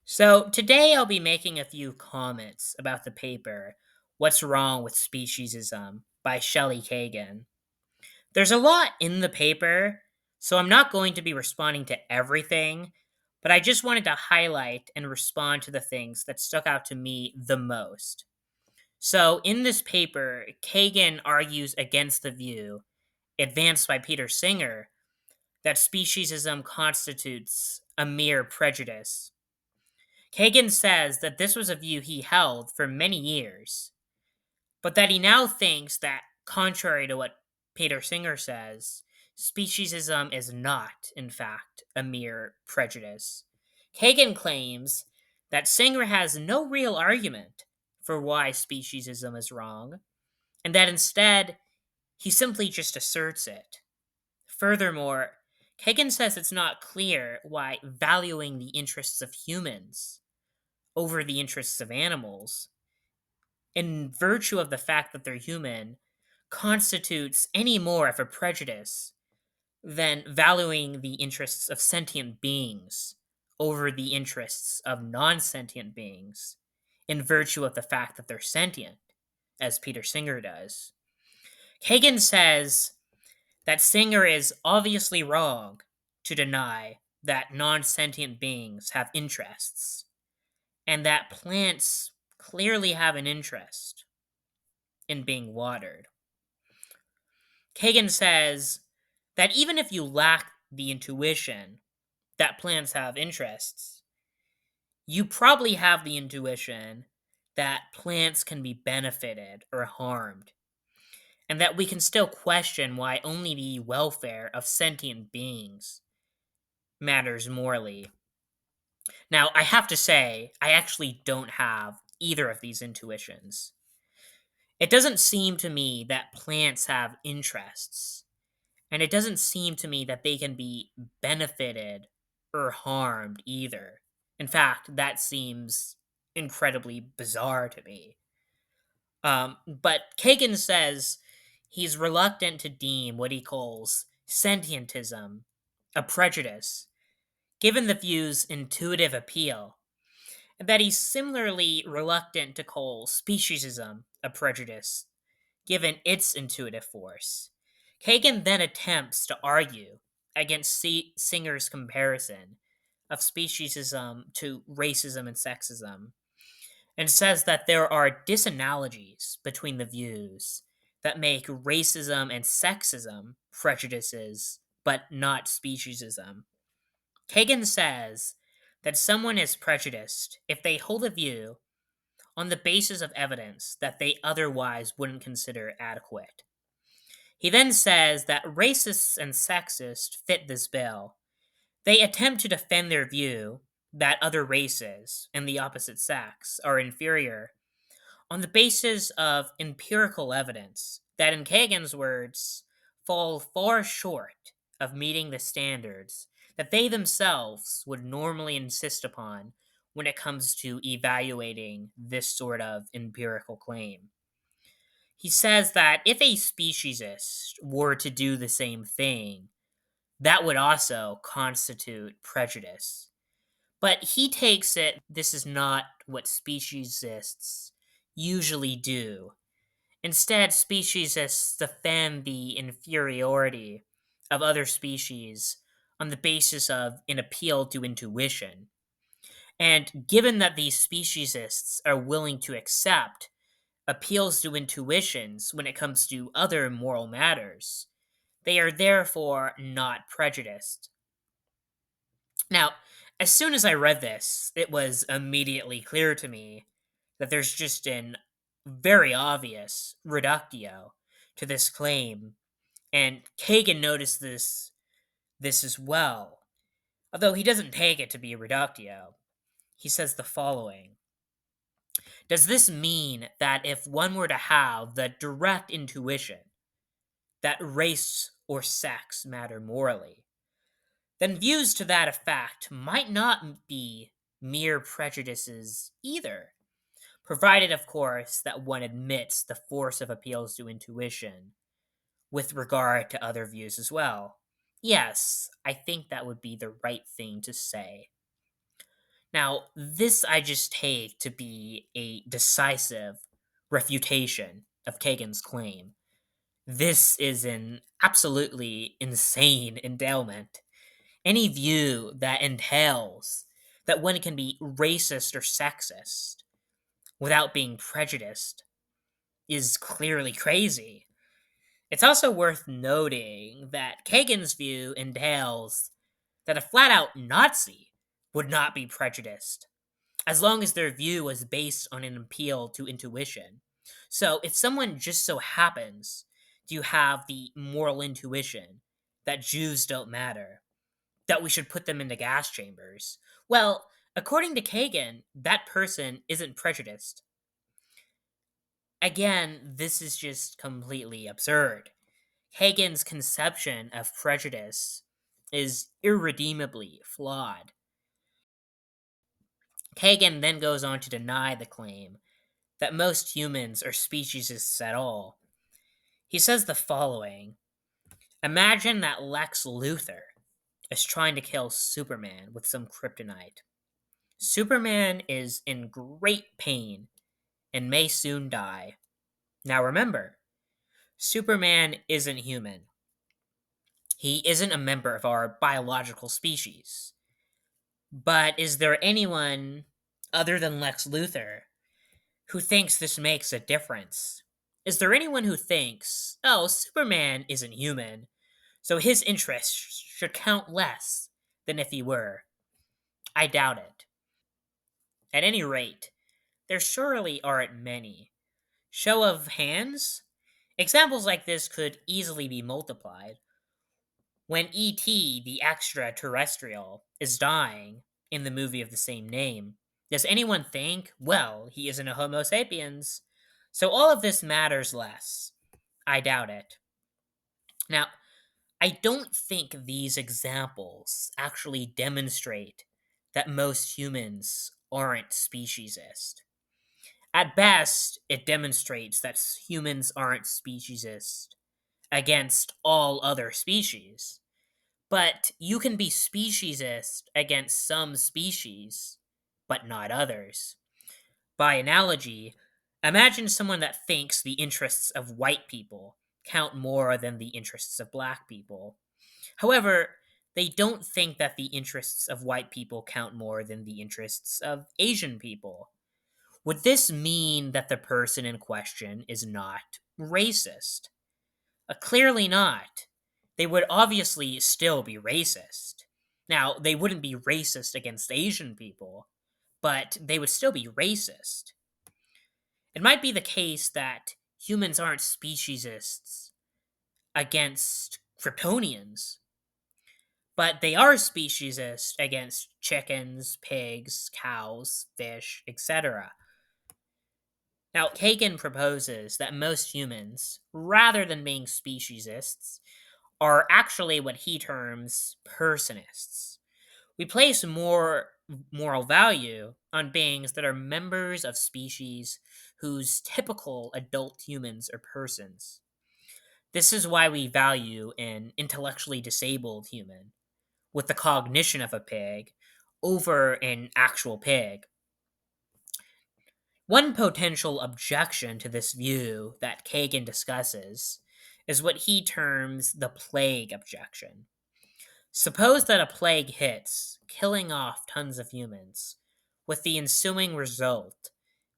So, today I'll be making a few comments about the paper, What's Wrong with Speciesism by Shelly Kagan. There's a lot in the paper, so I'm not going to be responding to everything, but I just wanted to highlight and respond to the things that stuck out to me the most. So, in this paper, Kagan argues against the view, advanced by Peter Singer, that speciesism constitutes a mere prejudice. Kagan says that this was a view he held for many years, but that he now thinks that, contrary to what Peter Singer says, speciesism is not, in fact, a mere prejudice. Kagan claims that Singer has no real argument for why speciesism is wrong, and that instead, he simply just asserts it. Furthermore, Kagan says it's not clear why valuing the interests of humans over the interests of animals, in virtue of the fact that they're human, constitutes any more of a prejudice than valuing the interests of sentient beings over the interests of non sentient beings, in virtue of the fact that they're sentient, as Peter Singer does. Kagan says that Singer is obviously wrong to deny that non sentient beings have interests, and that plants clearly have an interest in being watered. Kagan says that even if you lack the intuition that plants have interests, you probably have the intuition that plants can be benefited or harmed, and that we can still question why only the welfare of sentient beings matters morally. Now, I have to say, I actually don't have either of these intuitions. It doesn't seem to me that plants have interests, and it doesn't seem to me that they can be benefited or harmed either. In fact, that seems incredibly bizarre to me. But Kagan says he's reluctant to deem what he calls sentientism a prejudice, given the view's intuitive appeal, and that he's similarly reluctant to call speciesism a prejudice, given its intuitive force. Kagan then attempts to argue against Singer's comparison of speciesism to racism and sexism, and says that there are disanalogies between the views that make racism and sexism prejudices, but not speciesism. Kagan says that someone is prejudiced if they hold a view on the basis of evidence that they otherwise wouldn't consider adequate. He then says that racists and sexists fit this bill. They attempt to defend their view that other races and the opposite sex are inferior on the basis of empirical evidence that, in Kagan's words, fall far short of meeting the standards that they themselves would normally insist upon when it comes to evaluating this sort of empirical claim. He says that if a speciesist were to do the same thing, that would also constitute prejudice. But he takes it this is not what speciesists usually do. Instead, speciesists defend the inferiority of other species on the basis of an appeal to intuition. And given that these speciesists are willing to accept appeals to intuitions when it comes to other moral matters, they are therefore not prejudiced. Now, as soon as I read this, it was immediately clear to me that there's just an very obvious reductio to this claim, and Kagan noticed this as well. Although he doesn't take it to be a reductio, he says the following. Does this mean that if one were to have the direct intuition that race or sex matter morally, then views to that effect might not be mere prejudices either, provided, of course, that one admits the force of appeals to intuition with regard to other views as well? Yes, I think that would be the right thing to say. Now, this I just take to be a decisive refutation of Kagan's claim. This is an absolutely insane endowment. Any view that entails that one can be racist or sexist without being prejudiced is clearly crazy. It's also worth noting that Kagan's view entails that a flat out Nazi would not be prejudiced, as long as their view was based on an appeal to intuition. So, if someone just so happens to have the moral intuition that Jews don't matter, that we should put them into gas chambers, well, according to Kagan, that person isn't prejudiced. Again, this is just completely absurd. Kagan's conception of prejudice is irredeemably flawed. Kagan then goes on to deny the claim that most humans are speciesists at all. He says the following: Imagine that Lex Luthor is trying to kill Superman with some kryptonite. Superman is in great pain and may soon die. Now remember, Superman isn't human. He isn't a member of our biological species. But is there anyone other than Lex Luthor who thinks this makes a difference? Is there anyone who thinks, oh, Superman isn't human, so his interests should count less than if he were? I doubt it. At any rate, there surely aren't many. Show of hands? Examples like this could easily be multiplied. When E.T., the extraterrestrial, is dying in the movie of the same name, does anyone think, well, he isn't a Homo sapiens, so all of this matters less? I doubt it. Now, I don't think these examples actually demonstrate that most humans aren't speciesist. At best, it demonstrates that humans aren't speciesist against all other species. But you can be speciesist against some species, but not others. By analogy, imagine someone that thinks the interests of white people count more than the interests of black people. However, they don't think that the interests of white people count more than the interests of Asian people. Would this mean that the person in question is not racist? Clearly not. They would obviously still be racist. Now, they wouldn't be racist against Asian people, but they would still be racist. It might be the case that humans aren't speciesists against Kryptonians, but they are speciesist against chickens, pigs, cows, fish, etc. Now, Kagan proposes that most humans, rather than being speciesists, are actually what he terms personists. We place more moral value on beings that are members of species whose typical adult humans are persons. This is why we value an intellectually disabled human with the cognition of a pig over an actual pig. One potential objection to this view that Kagan discusses is what he terms the plague objection. Suppose that a plague hits, killing off tons of humans, with the ensuing result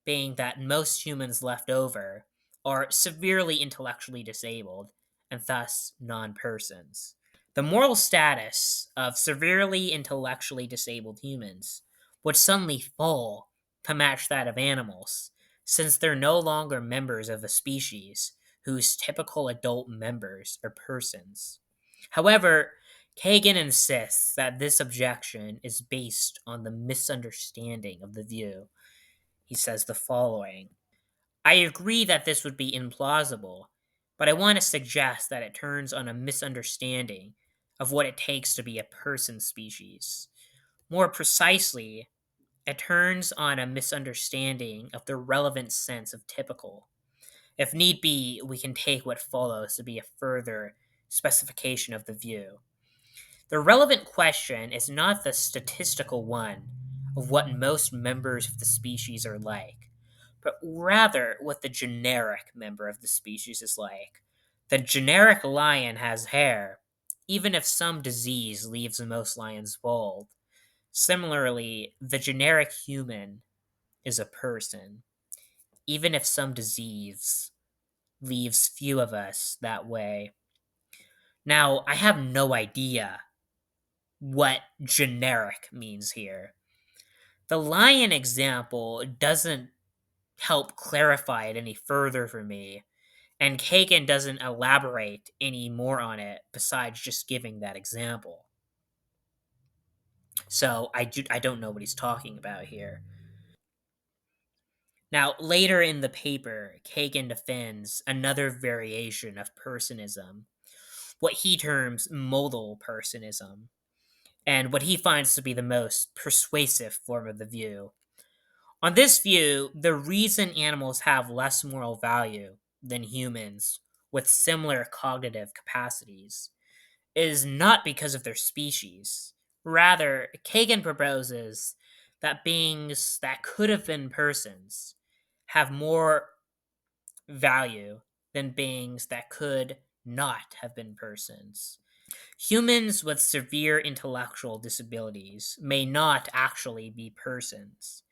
being that most humans left over are severely intellectually disabled and thus non persons. The moral status of severely intellectually disabled humans would suddenly fall to match that of animals, since they're no longer members of a species whose typical adult members are persons. However, Kagan insists that this objection is based on the misunderstanding of the view. He says the following: I agree that this would be implausible, but I want to suggest that it turns on a misunderstanding of what it takes to be a person species. More precisely, it turns on a misunderstanding of the relevant sense of typical. If need be, we can take what follows to be a further specification of the view. The relevant question is not the statistical one of what most members of the species are like, but rather what the generic member of the species is like. The generic lion has hair, even if some disease leaves most lions bald. Similarly, the generic human is a person, even if some disease leaves few of us that way. Now, I have no idea what generic means here. The lion example doesn't help clarify it any further for me, and Kagan doesn't elaborate any more on it besides just giving that example. So I don't know what he's talking about here. Now, later in the paper, Kagan defends another variation of personism, what he terms modal personism, and what he finds to be the most persuasive form of the view. On this view, the reason animals have less moral value than humans with similar cognitive capacities is not because of their species. Rather, Kagan proposes that beings that could have been persons have more value than beings that could not have been persons. Humans with severe intellectual disabilities may not actually be persons,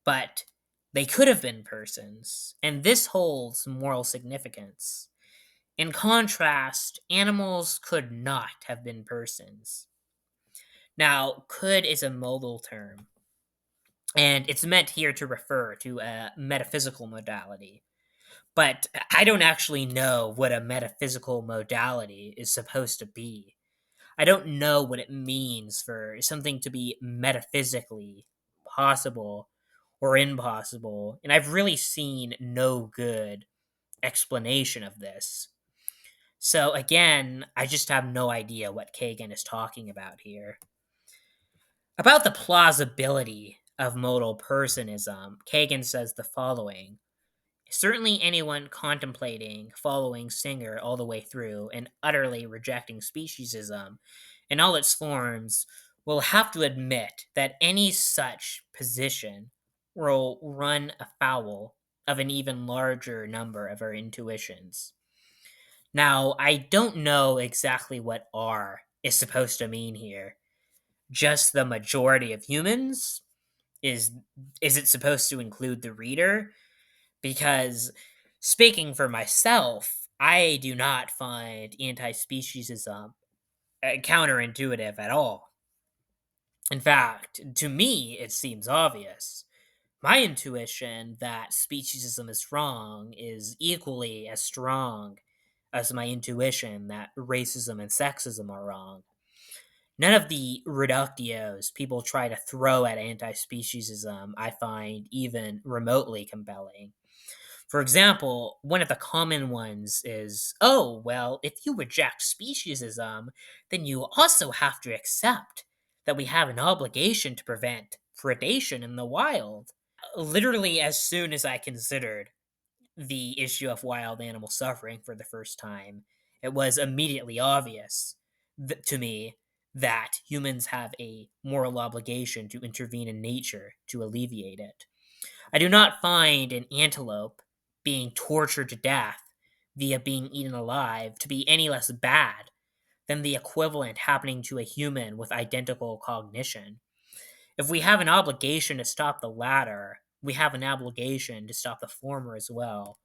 but they could have been persons, and this holds moral significance. In contrast, animals could not have been persons. Now, could is a modal term, and it's meant here to refer to a metaphysical modality. But I don't actually know what a metaphysical modality is supposed to be. I don't know what it means for something to be metaphysically possible or impossible, and I've really seen no good explanation of this. So again, I just have no idea what Kagan is talking about here. About the plausibility of modal personism, Kagan says the following. Certainly, anyone contemplating following Singer all the way through and utterly rejecting speciesism in all its forms will have to admit that any such position will run afoul of an even larger number of our intuitions. Now, I don't know exactly what R is supposed to mean here. Just the majority of humans? Is is it supposed to include the reader? Because speaking for myself, I do not find anti-speciesism counterintuitive at all. In fact, to me, it seems obvious. My intuition that speciesism is wrong is equally as strong as my intuition that racism and sexism are wrong. None of the reductios people try to throw at anti speciesism I find even remotely compelling. For example, one of the common ones is, oh, well, if you reject speciesism, then you also have to accept that we have an obligation to prevent predation in the wild. Literally, as soon as I considered the issue of wild animal suffering for the first time, it was immediately obvious to me that humans have a moral obligation to intervene in nature to alleviate it. I do not find an antelope being tortured to death via being eaten alive to be any less bad than the equivalent happening to a human with identical cognition. If we have an obligation to stop the latter, we have an obligation to stop the former as well.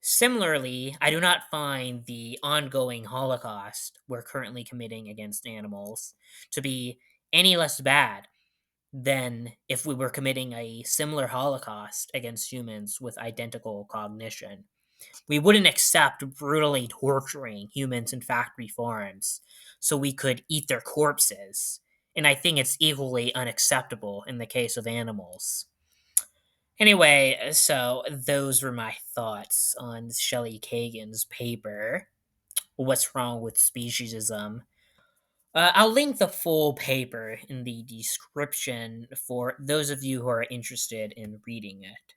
Similarly, I do not find the ongoing Holocaust we're currently committing against animals to be any less bad than if we were committing a similar Holocaust against humans with identical cognition. We wouldn't accept brutally torturing humans in factory farms so we could eat their corpses, and I think it's equally unacceptable in the case of animals. Anyway, so those were my thoughts on Shelly Kagan's paper, What's Wrong with Speciesism. I'll link the full paper in the description for those of you who are interested in reading it.